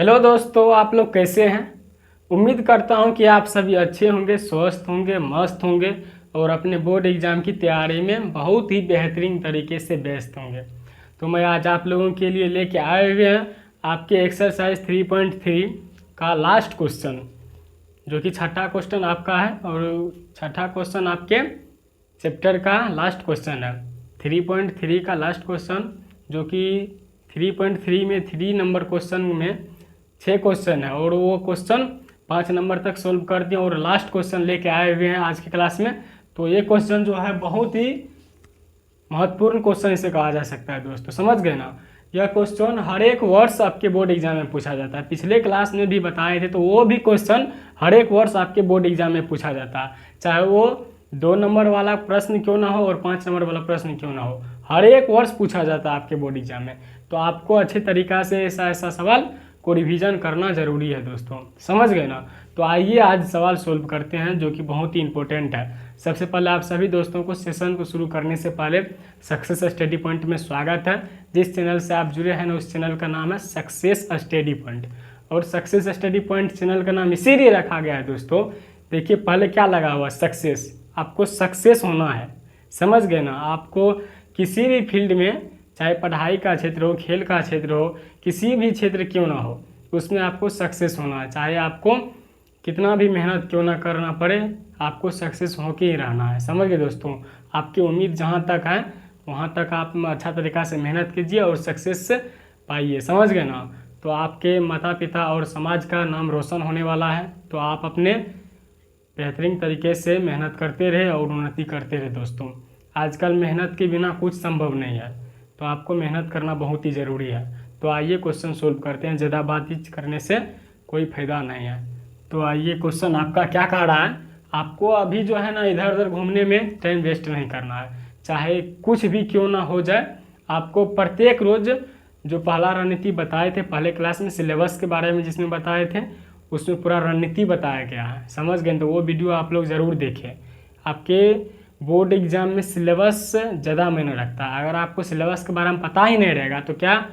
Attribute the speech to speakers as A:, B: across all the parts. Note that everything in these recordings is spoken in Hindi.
A: हेलो दोस्तों, आप लोग कैसे हैं। उम्मीद करता हूं कि आप सभी अच्छे होंगे, स्वस्थ होंगे, मस्त होंगे और अपने बोर्ड एग्ज़ाम की तैयारी में बहुत ही बेहतरीन तरीके से व्यस्त होंगे। तो मैं आज आप लोगों के लिए लेके आए हुए हैं आपके एक्सरसाइज 3.3 का लास्ट क्वेश्चन, जो कि छठा क्वेश्चन आपका है और छठा क्वेश्चन आपके चैप्टर का लास्ट क्वेश्चन है। 3.3 का लास्ट क्वेश्चन, जो कि 3.3 में 3 नंबर क्वेश्चन में 6 क्वेश्चन है और वो क्वेश्चन 5 नंबर तक सोल्व कर दिए और लास्ट क्वेश्चन लेके आए हुए हैं आज की क्लास में। तो ये क्वेश्चन जो है बहुत ही महत्वपूर्ण क्वेश्चन इसे कहा जा सकता है दोस्तों, समझ गए ना। यह क्वेश्चन हर एक वर्ष आपके बोर्ड एग्जाम में पूछा जाता है। पिछले क्लास में भी बताए थे, तो वो भी क्वेश्चन हर एक वर्ष आपके बोर्ड एग्जाम में पूछा जाता है, चाहे वो 2 नंबर वाला प्रश्न क्यों ना हो और 5 नंबर वाला प्रश्न क्यों ना हो, हर एक वर्ष पूछा जाता है आपके बोर्ड एग्जाम में। तो आपको अच्छे तरीक़ा से ऐसा सवाल को रिवीजन करना ज़रूरी है दोस्तों, समझ गए ना। तो आइए आज सवाल सोल्व करते हैं, जो कि बहुत ही इंपॉर्टेंट है। सबसे पहले आप सभी दोस्तों को सेशन को शुरू करने से पहले सक्सेस स्टडी पॉइंट में स्वागत है। जिस चैनल से आप जुड़े हैं ना, उस चैनल का नाम है सक्सेस स्टडी पॉइंट। और सक्सेस स्टडी पॉइंट चैनल का नाम इसीलिए रखा गया है दोस्तों, देखिए पहले क्या लगा हुआ, सक्सेस। आपको सक्सेस होना है, समझ गए ना। आपको किसी भी फील्ड में, चाहे पढ़ाई का क्षेत्र हो, खेल का क्षेत्र हो, किसी भी क्षेत्र क्यों ना हो, उसमें आपको सक्सेस होना है। चाहे आपको कितना भी मेहनत क्यों ना करना पड़े, आपको सक्सेस होके ही रहना है, समझ गए दोस्तों। आपकी उम्मीद जहाँ तक है वहाँ तक आप अच्छा तरीक़ा से मेहनत कीजिए और सक्सेस पाइए, समझ गए ना। तो आपके माता पिता और समाज का नाम रोशन होने वाला है। तो आप अपने बेहतरीन तरीके से मेहनत करते रहे और उन्नति करते रहे दोस्तों। आजकल मेहनत के बिना कुछ संभव नहीं है, तो आपको मेहनत करना बहुत ही ज़रूरी है। तो आइए क्वेश्चन सोल्व करते हैं, ज़्यादा बातचीत करने से कोई फ़ायदा नहीं है। तो आइए क्वेश्चन आपका क्या कह रहा है। आपको अभी जो है ना इधर उधर घूमने में टाइम वेस्ट नहीं करना है, चाहे कुछ भी क्यों ना हो जाए। आपको प्रत्येक रोज़ जो पहला रणनीति बताए थे पहले क्लास में, सिलेबस के बारे में जिसमें बताए थे, उसमें पूरा रणनीति बताया गया है, समझ गए। तो वो वीडियो आप लोग ज़रूर देखें। आपके बोर्ड एग्जाम में सिलेबस ज़्यादा मायने रखता है। अगर आपको सिलेबस के बारे में पता ही नहीं रहेगा तो क्या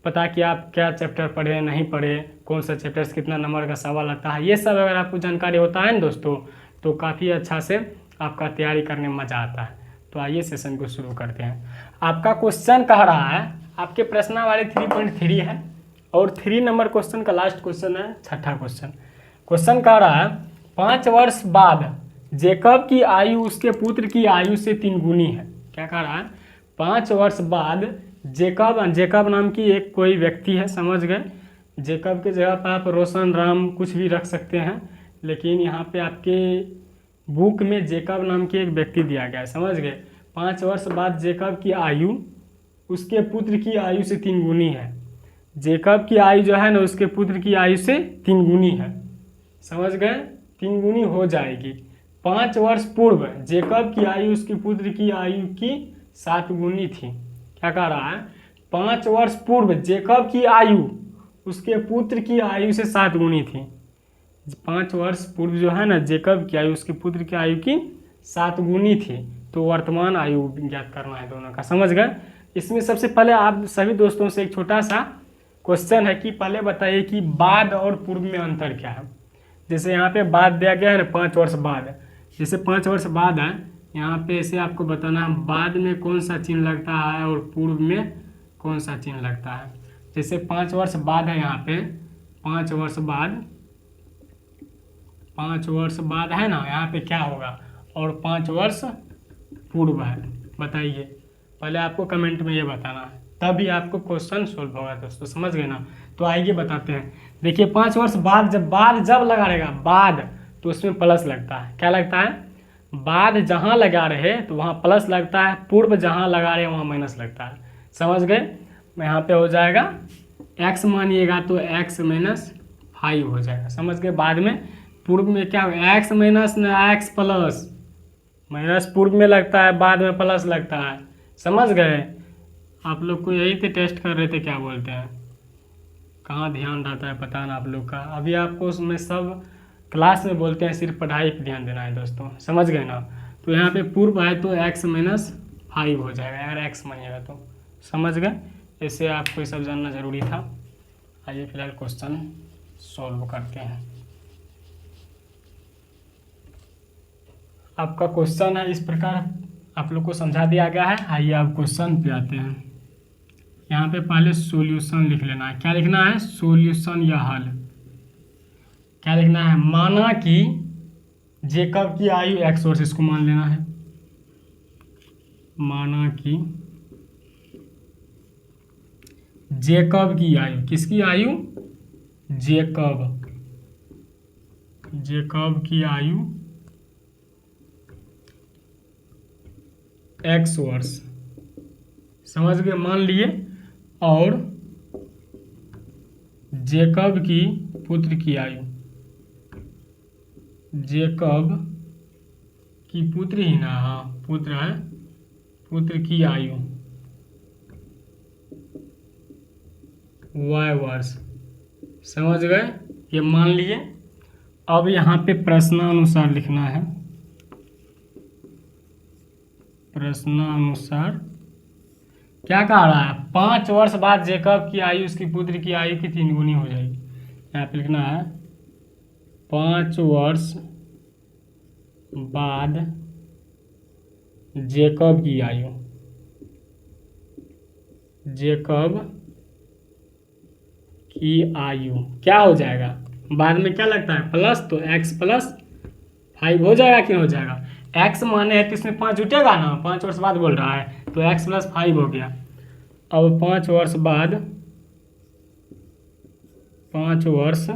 A: पता कि आप क्या चैप्टर पढ़े नहीं पढ़े, कौन सा चैप्टर से कितना नंबर का सवाल आता है। ये सब अगर आपको जानकारी होता है ना दोस्तों, तो काफ़ी अच्छा से आपका तैयारी करने में मज़ा आता है। तो आइए सेशन को शुरू करते हैं। आपका क्वेश्चन कह रहा है, आपके प्रश्नावली 3.3 है और 3 नंबर क्वेश्चन का लास्ट क्वेश्चन है, छठा क्वेश्चन। क्वेश्चन कह रहा है 5 वर्ष बाद जेकब की आयु उसके पुत्र की आयु से 3 गुनी है। क्या कह रहा है, 5 वर्ष बाद जेकब नाम की एक कोई व्यक्ति है, समझ गए। जेकब के जगह पर आप रोशन राम कुछ भी रख सकते हैं, लेकिन यहाँ पे आपके बुक में जेकब नाम की एक व्यक्ति दिया गया है, समझ गए। 5 वर्ष बाद जेकब की आयु उसके पुत्र की आयु से 3 गुनी है। जेकब की आयु जो है ना उसके पुत्र की आयु से 3 गुनी है, समझ गए, 3 गुनी हो जाएगी। 5 वर्ष पूर्व जेकब की आयु उसके पुत्र की आयु की 7 गुनी थी। क्या कह रहा है, 5 वर्ष पूर्व जेकब की आयु उसके पुत्र की आयु से 7 गुनी थी। 5 वर्ष पूर्व जो है ना जेकब की आयु उसके पुत्र की आयु की 7 गुनी थी। तो वर्तमान आयु ज्ञात करना है दोनों का, समझ गए। इसमें सबसे पहले आप सभी दोस्तों से एक छोटा सा क्वेश्चन है कि पहले बताइए कि बाद और पूर्व में अंतर क्या है। जैसे यहाँ पे बाद दिया गया है ना 5 वर्ष बाद, जैसे 5 वर्ष बाद है, यहाँ पे ऐसे आपको बताना है बाद में कौन सा चिन्ह लगता है और पूर्व में कौन सा चिन्ह लगता है। जैसे 5 वर्ष बाद है, यहाँ पे 5 वर्ष बाद, 5 वर्ष बाद है ना, यहाँ पे क्या होगा, और 5 वर्ष पूर्व है, बताइए। पहले आपको कमेंट में ये बताना है, तभी आपको क्वेश्चन सोल्व होगा दोस्तों, समझ गए ना। तो आइए बताते हैं। देखिए 5 वर्ष बाद, जब लगा रहेगा बाद, तो उसमें प्लस लगता है। क्या लगता है, बाद जहाँ लगा रहे तो वहाँ प्लस लगता है, पूर्व जहाँ लगा रहे वहाँ माइनस लगता है, समझ गए। यहाँ पे हो जाएगा x मानिएगा तो x माइनस 5 हो जाएगा, समझ गए। बाद में पूर्व में क्या होगा, x माइनस न x प्लस, माइनस पूर्व में लगता है, बाद में प्लस लगता है, समझ गए। आप लोग को यही थे टेस्ट कर रहे थे, क्या बोलते हैं, कहाँ ध्यान रहता है पता ना आप लोग का। अभी आपको उसमें सब क्लास में बोलते हैं, सिर्फ पढ़ाई पे ध्यान देना है दोस्तों, समझ गए ना। तो यहाँ पे पूर्व है तो x माइनस 5 हो जाएगा, अगर x मानिएगा तो, समझ गए। ऐसे आपको ये सब जानना जरूरी था। आइए फिलहाल क्वेश्चन सॉल्व करते हैं। आपका क्वेश्चन है इस प्रकार, आप लोग को समझा दिया गया है। आइए अब क्वेश्चन पे आते हैं। यहाँ पे पहले सॉल्यूशन लिख लेना है। क्या लिखना है? सॉल्यूशन या हल। क्या लिखना है? माना कि जेकब की आयु x वर्ष, इसको मान लेना है। माना कि जेकब की आयु, किसकी आयु? जेकब की आयु x वर्ष, समझ गए, मान लिए। और जेकब की पुत्र की आयु, जेकब की पुत्र ही ना, हाँ पुत्र है, पुत्र की आयु y वर्ष, समझ गए, ये मान लिए। अब यहाँ पे प्रश्नानुसार लिखना है। प्रश्नानुसार क्या कह रहा है? 5 वर्ष बाद जेकब की आयु उसकी पुत्र की आयु की 3 गुनी हो जाएगी। यहाँ पे लिखना है 5 वर्ष बाद जेकब की आयु, जेकब की आयु क्या हो जाएगा? बाद में क्या लगता है? प्लस, तो x प्लस 5 हो जाएगा कि नहीं हो जाएगा? x माने है तो इसमें 5 जुटेगा ना, 5 वर्ष बाद बोल रहा है, तो x प्लस 5 हो गया। अब 5 वर्ष बाद, 5 वर्ष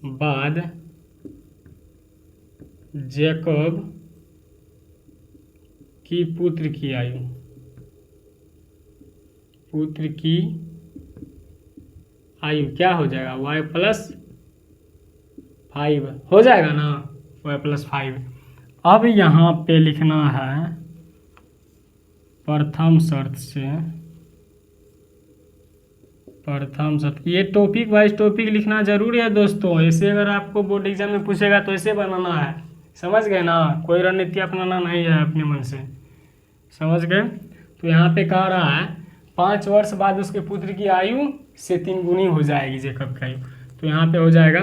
A: बाद जेकब की पुत्र की आयु, पुत्र की आयु क्या हो जाएगा? y प्लस 5 हो जाएगा ना, y प्लस 5। अब यहाँ पे लिखना है प्रथम शर्त से, प्रथम शर्त। ये टॉपिक वाइज टॉपिक लिखना जरूरी है दोस्तों। ऐसे अगर आपको बोर्ड एग्जाम में पूछेगा तो ऐसे बनाना है, समझ गए ना, कोई रणनीति अपनाना नहीं है अपने मन से, समझ गए। तो यहाँ पे कह रहा है 5 वर्ष बाद उसके पुत्र की आयु से 3 गुनी हो जाएगी जेकब की आयु। तो यहाँ पे हो जाएगा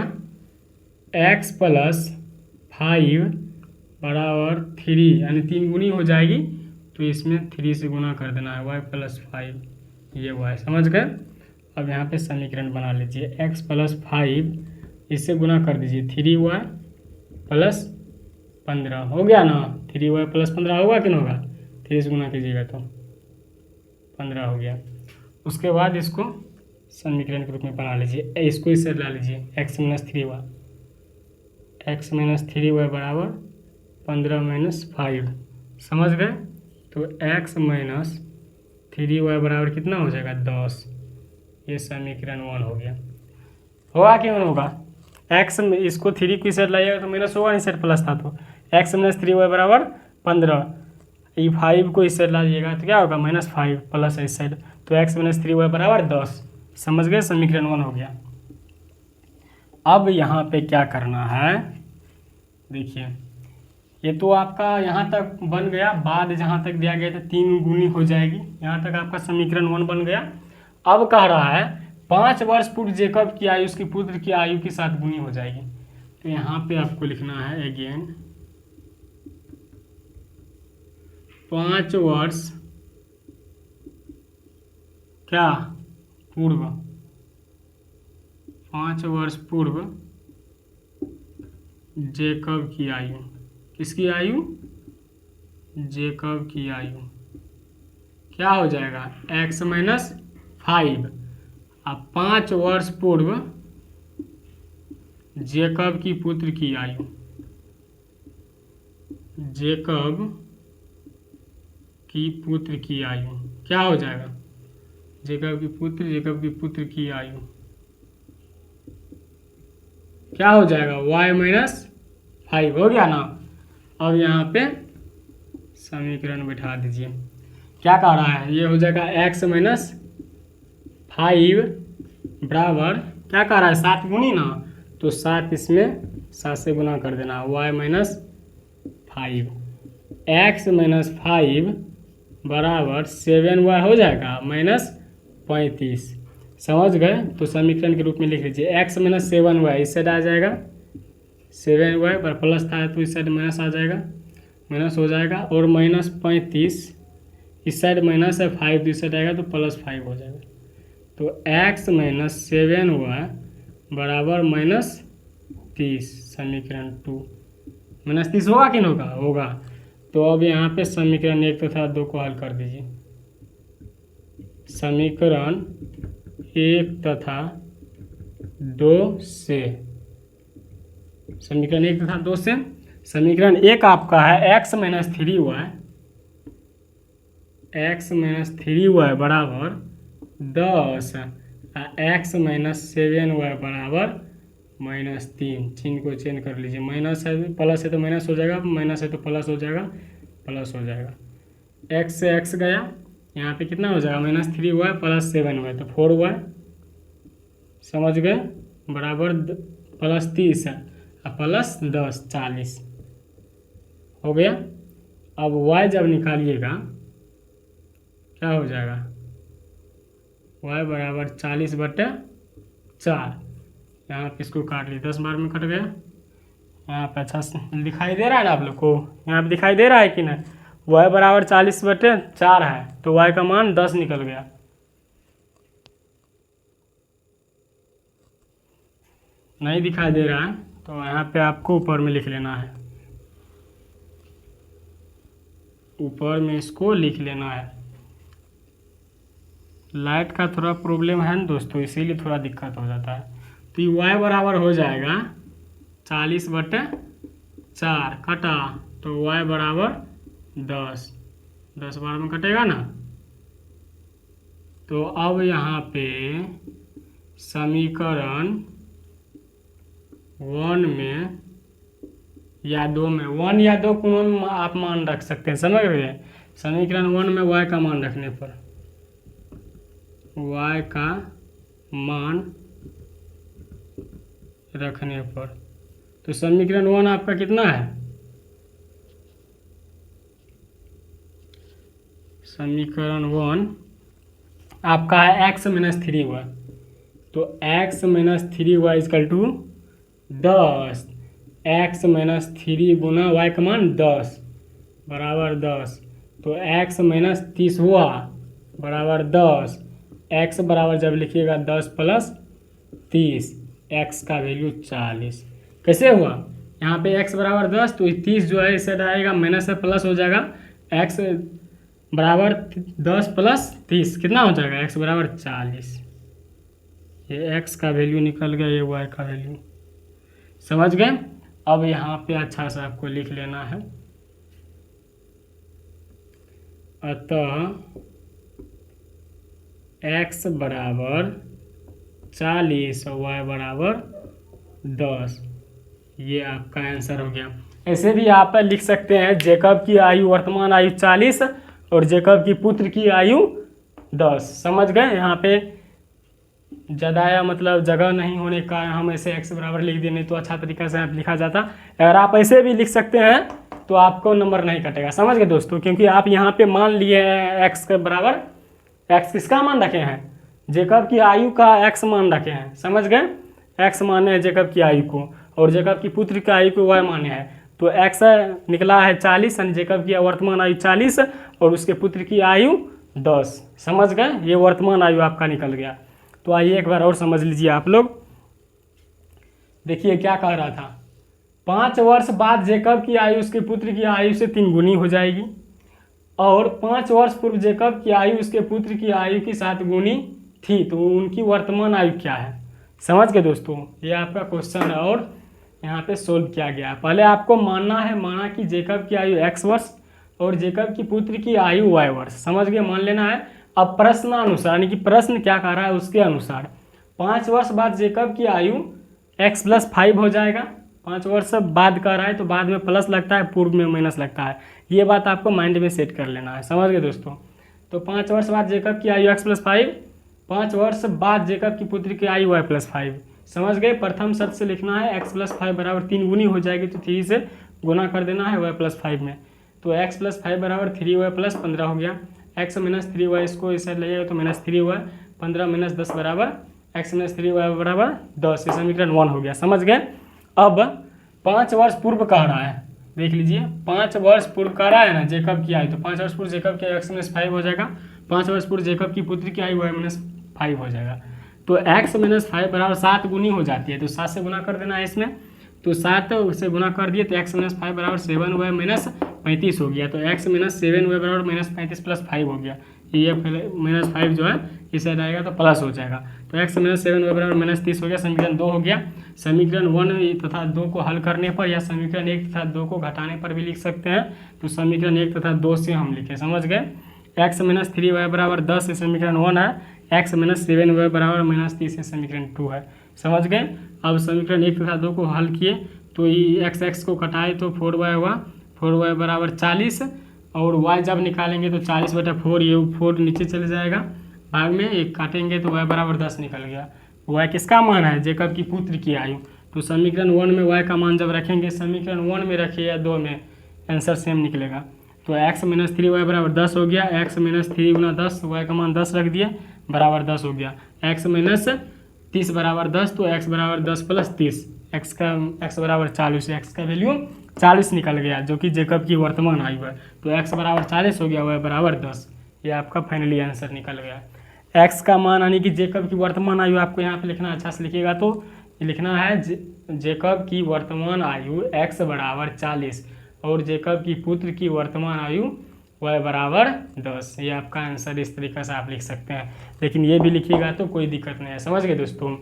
A: x प्लस 5 बराबर 3, यानी 3 गुनी हो जाएगी, तो इसमें 3 से गुना कर देना है, y प्लस 5, ये y, समझ गए। अब यहाँ पे समीकरण बना लीजिए, x प्लस 5 इससे गुना कर दीजिए, 3y प्लस 15 हो गया ना, 3y प्लस 15 होगा कि नहीं होगा? 3 से गुना कीजिएगा तो 15 हो गया। उसके बाद इसको समीकरण के रूप में बना लीजिए, इसको इससे ला लीजिए, x minus 3y, x minus 3y बराबर 15 माइनस 5, समझ गए। तो x माइनस 3y बराबर कितना हो जाएगा? 10। ये समीकरण 1 हो गया। होगा कि नहीं होगा? x में इसको 3 को इस साइड लाइएगा तो माइनस होगा, इस साइड प्लस था, तो x माइनस 3y बराबर 15, ये 5 को इस साइड लाइएगा तो क्या होगा? माइनस 5 प्लस इस साइड, तो x माइनस 3y बराबर 10, समझ गए, समीकरण 1 हो गया। अब यहाँ पे क्या करना है, देखिए ये तो आपका यहाँ तक बन गया, बाद जहाँ तक दिया गया था 3 गुनी हो जाएगी, यहाँ तक आपका समीकरण 1 बन गया। अब कह रहा है 5 वर्ष पूर्व जेकब की आयु उसकी पुत्र की आयु के साथ गुनी हो जाएगी। तो यहाँ पे आपको लिखना है अगेन 5 वर्ष क्या पूर्व, 5 वर्ष पूर्व जेकब की आयु, किसकी आयु? जेकब की आयु क्या हो जाएगा? x minus 5। अब 5 वर्ष पूर्व जेकब की पुत्र की आयु, जेकब की पुत्र की आयु क्या हो जाएगा? जेकब की पुत्र की आयु क्या हो जाएगा? y माइनस 5 हो गया ना। अब यहाँ पे समीकरण बिठा दीजिए, क्या कह रहा है? ये हो जाएगा x माइनस 5 बराबर क्या कह रहा है? 7 गुनी ना, तो 7 इसमें 7 से गुना कर देना, y माइनस 5, x माइनस 5 बराबर 7y हो जाएगा माइनस 35, समझ गए? तो समीकरण के रूप में लिख लीजिए x माइनस 7y इस साइड आ जाएगा, 7y पर प्लस था तो इस साइड माइनस आ जाएगा, माइनस हो जाएगा, और माइनस 35 इस साइड माइनस है, 5 इस साइड आएगा तो प्लस 5 हो जाएगा। तो x माइनस 7y बराबर माइनस 30, समीकरण 2। माइनस 30 होगा कि नहीं होगा? होगा। तो अब यहाँ पे समीकरण 1 तथा 2 को हल कर दीजिए। समीकरण 1 तथा 2 से, समीकरण 1 तथा 2 से, समीकरण 1 आपका है x minus 3y, x minus 3y बराबर 10, x माइनस 7y बराबर माइनस 3। चिन्ह को चेंज कर लीजिए, माइनस है प्लस है तो माइनस हो जाएगा, माइनस है तो प्लस हो जाएगा, प्लस हो जाएगा। x से x गया, यहाँ पे कितना हो जाएगा? माइनस 3y प्लस 7y तो 4y, समझ गए? बराबर प्लस 30 है और प्लस 10 40 हो गया। अब y जब निकालिएगा क्या हो जाएगा? y बराबर 40/4। यहाँ पे इसको काट ली, 10 बार में कट गया। यहाँ पे अच्छा दिखाई दे रहा है ना आप लोग को? यहाँ पे दिखाई दे रहा है कि नहीं? y बराबर 40/4 है तो y का मान 10 निकल गया। नहीं दिखाई दे रहा है तो यहाँ पे आपको ऊपर में लिख लेना है, ऊपर में इसको लिख लेना है। लाइट का थोड़ा प्रॉब्लम है ना दोस्तों, इसीलिए थोड़ा दिक्कत हो जाता है। तो ये y बराबर हो जाएगा 40/4, कटा तो y बराबर 10, 10 बार में कटेगा ना। तो अब यहाँ पे समीकरण 1 में या 2 में, 1 या 2 को आप मान रख सकते हैं, समझ रहे? समीकरण 1 में y का मान रखने पर, y का मान रखने पर, तो समीकरण 1 आपका कितना है? समीकरण 1 आपका है x माइनस 3y, तो x माइनस 3y इजकल टू 10, x माइनस 3 गुना y का मान 10 बराबर 10, तो x माइनस 30 हुआ बराबर 10, x बराबर जब लिखिएगा 10 प्लस 30, x का वैल्यू 40। कैसे हुआ? यहाँ पे x बराबर 10 तो 30 जो है इसे आएगा माइनस से प्लस हो जाएगा, x बराबर 10 प्लस 30 कितना हो जाएगा? x बराबर 40। ये x का वैल्यू निकल गया, ये y का वैल्यू, समझ गए? अब यहाँ पे अच्छा सा आपको लिख लेना है, अतः x बराबर 40 और y बराबर 10, ये आपका आंसर हो गया। ऐसे भी आप लिख सकते हैं जेकब की आयु, वर्तमान आयु 40 और जेकब की पुत्र की आयु 10, समझ गए? यहाँ पे ज़्यादा मतलब जगह नहीं होने का हम ऐसे x बराबर लिख दें, नहीं तो अच्छा तरीका से लिखा जाता। अगर आप ऐसे भी लिख सकते हैं तो आपको नंबर नहीं कटेगा, समझ गए दोस्तों? क्योंकि आप यहाँ पे मान लिए हैं x के बराबर, x किसका मान रखे हैं? जेकब की आयु का x मान रखे हैं, समझ गए? x माने हैं जेकब की आयु को, और जेकब की पुत्र की आयु को y माने हैं। तो x निकला है 40, यानी जेकब की वर्तमान आयु 40 और उसके पुत्र की आयु 10, समझ गए? ये वर्तमान आयु आपका निकल गया। तो आइए एक बार और समझ लीजिए आप लोग। देखिए क्या कह रहा था, 5 वर्ष बाद जेकब की आयु उसके पुत्र की आयु से 3 गुनी हो जाएगी, और 5 वर्ष पूर्व जेकब की आयु उसके पुत्र की आयु की 7 गुनी थी, तो उनकी वर्तमान आयु क्या है? समझ गए दोस्तों? ये आपका क्वेश्चन है और यहाँ पे सोल्व किया गया। पहले आपको माना कि जेकब की आयु x वर्ष और जेकब की पुत्र की आयु y वर्ष, समझ गए? मान लेना है। अब प्रश्नानुसार, यानी कि प्रश्न क्या कह रहा है उसके अनुसार 5 वर्ष बाद जेकब की आयु x + 5 हो जाएगा। 5 वर्ष बाद कह रहा है तो बाद में प्लस लगता है, पूर्व में माइनस लगता है। ये बात आपको माइंड में सेट कर लेना है, समझ गए दोस्तों? तो 5 वर्ष बाद जेकब की आयु x + 5, 5 वर्ष बाद जेकब की पुत्र की आयु y + 5, समझ गए? प्रथम शब्द से लिखना है x + 5 बराबर 3 गुनी हो जाएगी, तो 3 से गुना कर देना है y + 5 में, तो x + 5 बराबर 3y + 15 हो गया। x - 3y इसको इस साइड ले जाएगा तो -3y, 15 माइनस 10 बराबर x माइनस 3y बराबर 10। ये समीकरण 1 हो गया, समझ गए। अब 5 वर्ष पूर्व कह रहा है, देख लीजिए 5 वर्ष पूर्व कह रहा है ना जेकब की आयु, तो 5 वर्ष पूर्व जेकब की आयु x माइनस 5 हो जाएगा। 5 वर्ष पूर्व जेकब की पुत्र की आयु y माइनस 5 हो जाएगा। तो x माइनस 5 बराबर 7 गुनी हो जाती है, तो 7 से गुना कर देना है इसमें, तो 7 से गुना कर दिए तो x माइनस 5 बराबर 7y माइनस 35 हो गया। तो x माइनस 7y बराबर माइनस 35 प्लस 5 हो गया। ये माइनस 5 जो है इस साइड आएगा तो प्लस हो जाएगा। तो x माइनस 7y बराबर माइनस 30 हो गया। समीकरण 2 हो गया। समीकरण 1 तथा 2 को हल करने पर या समीकरण 1 तथा 2 को घटाने पर भी लिख सकते हैं। तो समीकरण 1 तथा 2 से हम लिखे, समझ गए। x माइनस 3y बराबर 10 है समीकरण 1 है। x माइनस 7y बराबर माइनस 30 है समीकरण 2 है, समझ गए। अब समीकरण 1 तथा 2 को हल किए तो ये x को कटाए तो 4y हुआ, 4y बराबर 40 और y जब निकालेंगे तो 40/4, ये 4 नीचे चले जाएगा भाग में, एक काटेंगे तो y बराबर 10 निकल गया। y किसका मान है, जेकब की पुत्र की आयु। तो समीकरण 1 में y का मान जब रखेंगे, समीकरण 1 में रखिए या 2 में, आंसर सेम निकलेगा। तो x माइनस 3y बराबर 10 हो गया। x माइनस 3 गुना 10, y का मान 10 रख दिए, बराबर 10 हो गया। x माइनस 30 बराबर 10, तो x बराबर 10 प्लस 30, x बराबर 40, x का वैल्यू 40 निकल गया जो कि जेकब की वर्तमान आयु है। तो x बराबर 40 हो गया, y बराबर 10। ये आपका फाइनली आंसर निकल गया। x का मान यानी कि जेकब की वर्तमान आयु आपको यहाँ पे लिखना, अच्छा से लिखिएगा तो लिखना है जेकब की वर्तमान आयु x बराबर 40 और जेकब की पुत्र की वर्तमान आयु y बराबर 10। ये आपका आंसर इस तरीके से आप लिख सकते हैं, लेकिन ये भी लिखिएगा तो कोई दिक्कत नहीं है, समझ गए दोस्तों।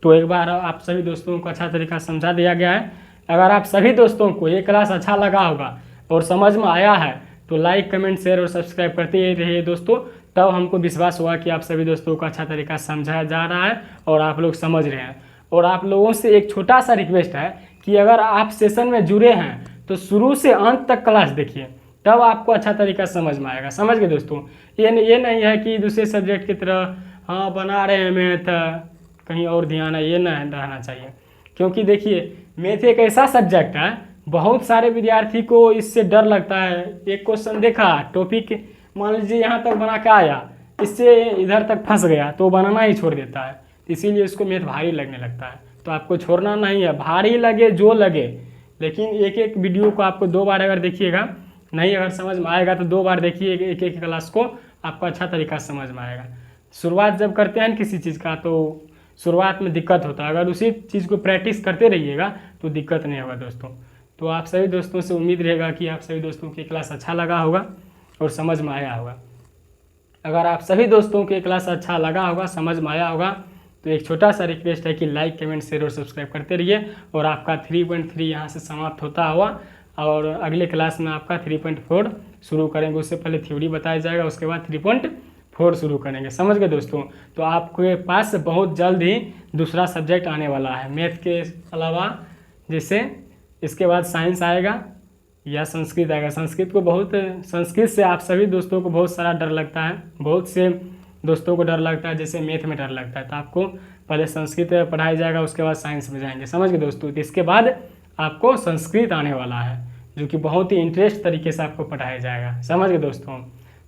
A: तो एक बार आप सभी दोस्तों को अच्छा तरीका समझा दिया गया है। अगर आप सभी दोस्तों को ये क्लास अच्छा लगा होगा और समझ में आया है तो लाइक, कमेंट, शेयर और सब्सक्राइब करते ही रहिए दोस्तों, तब हमको विश्वास हुआ कि आप सभी दोस्तों को अच्छा तरीका समझाया जा रहा है और आप लोग समझ रहे हैं। और आप लोगों से एक छोटा सा रिक्वेस्ट है कि अगर आप सेशन में जुड़े हैं तो शुरू से अंत तक क्लास देखिए, तब आपको अच्छा तरीका समझ में आएगा, समझ गए दोस्तों। ये नहीं है कि दूसरे सब्जेक्ट की तरह हाँ बना रहे हैं मैथ, कहीं और ध्यान है, ये नहीं रहना चाहिए। क्योंकि देखिए मैथ एक ऐसा सब्जेक्ट है, बहुत सारे विद्यार्थी को इससे डर लगता है। एक क्वेश्चन देखा, टॉपिक मान लीजिए यहाँ तक बना के आया, इससे इधर तक फंस गया तो बनाना ही छोड़ देता है, इसीलिए उसको मैथ भारी लगने लगता है। तो आपको छोड़ना नहीं है, भारी लगे जो लगे, लेकिन एक एक वीडियो को आपको 2 बार अगर देखिएगा, नहीं अगर समझ में आएगा तो 2 बार देखिए एक एक क्लास को, आपको अच्छा तरीका समझ में आएगा। शुरुआत जब करते हैं किसी चीज़ का तो शुरुआत में दिक्कत होता है, अगर उसी चीज़ को प्रैक्टिस करते रहिएगा तो दिक्कत नहीं होगा दोस्तों। तो आप सभी दोस्तों से उम्मीद रहेगा कि आप सभी दोस्तों की क्लास अच्छा लगा होगा और समझ में आया होगा। अगर आप सभी दोस्तों की क्लास अच्छा लगा होगा, समझ में आया होगा, तो एक छोटा सा रिक्वेस्ट है कि लाइक, कमेंट, शेयर और सब्सक्राइब करते रहिए। और आपका 3.3 यहाँ से समाप्त होता हुआ और अगले क्लास में आपका 3.4 शुरू करेंगे। उससे पहले थ्योरी बताया जाएगा, उसके बाद 3.4 शुरू करेंगे, समझ गए दोस्तों। तो आपके पास बहुत जल्द ही दूसरा सब्जेक्ट आने वाला है मैथ के अलावा, जैसे इसके बाद साइंस आएगा या संस्कृत आएगा। संस्कृत से आप सभी दोस्तों को बहुत सारा डर लगता है, बहुत से दोस्तों को डर लगता है, जैसे मैथ में डर लगता है, तो आपको पहले संस्कृत पढ़ाया जाएगा, उसके बाद साइंस में जाएंगे, समझ गए दोस्तों। तो इसके बाद आपको संस्कृत आने वाला है जो कि बहुत ही इंटरेस्ट तरीके से आपको पढ़ाया जाएगा, समझ गए दोस्तों।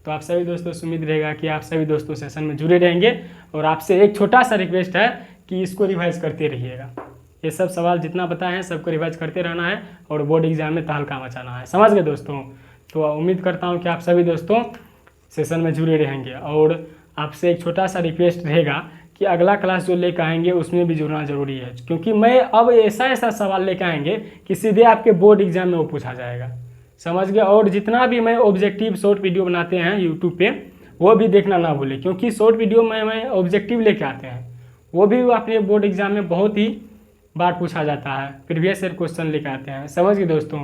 A: तो आप सभी दोस्तों से उम्मीद रहेगा कि आप सभी दोस्तों सेशन में जुड़े रहेंगे। और आपसे एक छोटा सा रिक्वेस्ट है कि इसको रिवाइज करते रहिएगा, ये सब सवाल जितना बताए हैं सबको रिवाइज करते रहना है और बोर्ड एग्जाम में तहलका मचाना है, समझ गए दोस्तों। तो उम्मीद करता हूँ कि आप सभी दोस्तों सेशन में जुड़े रहेंगे। और आपसे एक छोटा सा रिक्वेस्ट रहेगा कि अगला क्लास जो लेकर आएंगे उसमें भी जुड़ना जरूरी है, क्योंकि मैं अब ऐसा सवाल लेकर आएंगे कि सीधे आपके बोर्ड एग्जाम में वो पूछा जाएगा, समझ गए। और जितना भी मैं ऑब्जेक्टिव शॉर्ट वीडियो बनाते हैं यूट्यूब पे, वो भी देखना ना भूलें, क्योंकि शॉर्ट वीडियो में मैं ऑब्जेक्टिव लेके आते हैं, वो भी अपने बोर्ड एग्जाम में बहुत ही बार पूछा जाता है, प्रीवियस ईयर क्वेश्चन लेके आते हैं, समझ गए दोस्तों।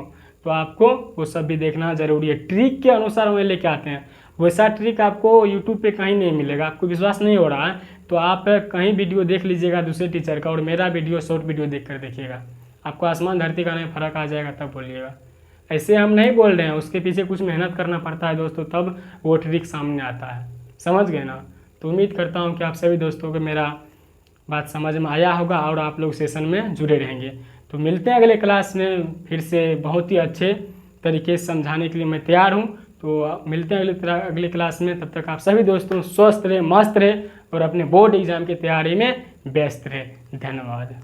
A: तो आपको वो सब भी देखना जरूरी है, ट्रिक के अनुसार वो लेके आते हैं, वैसा ट्रिक आपको यूट्यूब पे कहीं नहीं मिलेगा। आपको विश्वास नहीं हो रहा है तो आप कहीं वीडियो देख लीजिएगा दूसरे टीचर का और मेरा वीडियो शॉर्ट वीडियो देख कर देखिएगा, आपको आसमान धरती का नहीं फर्क आ जाएगा, तब बोलिएगा। ऐसे हम नहीं बोल रहे हैं, उसके पीछे कुछ मेहनत करना पड़ता है दोस्तों, तब वो ट्रिक सामने आता है, समझ गए ना। तो उम्मीद करता हूँ कि आप सभी दोस्तों को मेरा बात समझ में आया होगा और आप लोग सेशन में जुड़े रहेंगे। तो मिलते हैं अगले क्लास में, फिर से बहुत ही अच्छे तरीके से समझाने के लिए मैं तैयार हूँ। तो मिलते हैं अगले क्लास में, तब तक आप सभी दोस्तों स्वस्थ रहे, मस्त रहे और अपने बोर्ड एग्ज़ाम की तैयारी में व्यस्त रहे। धन्यवाद।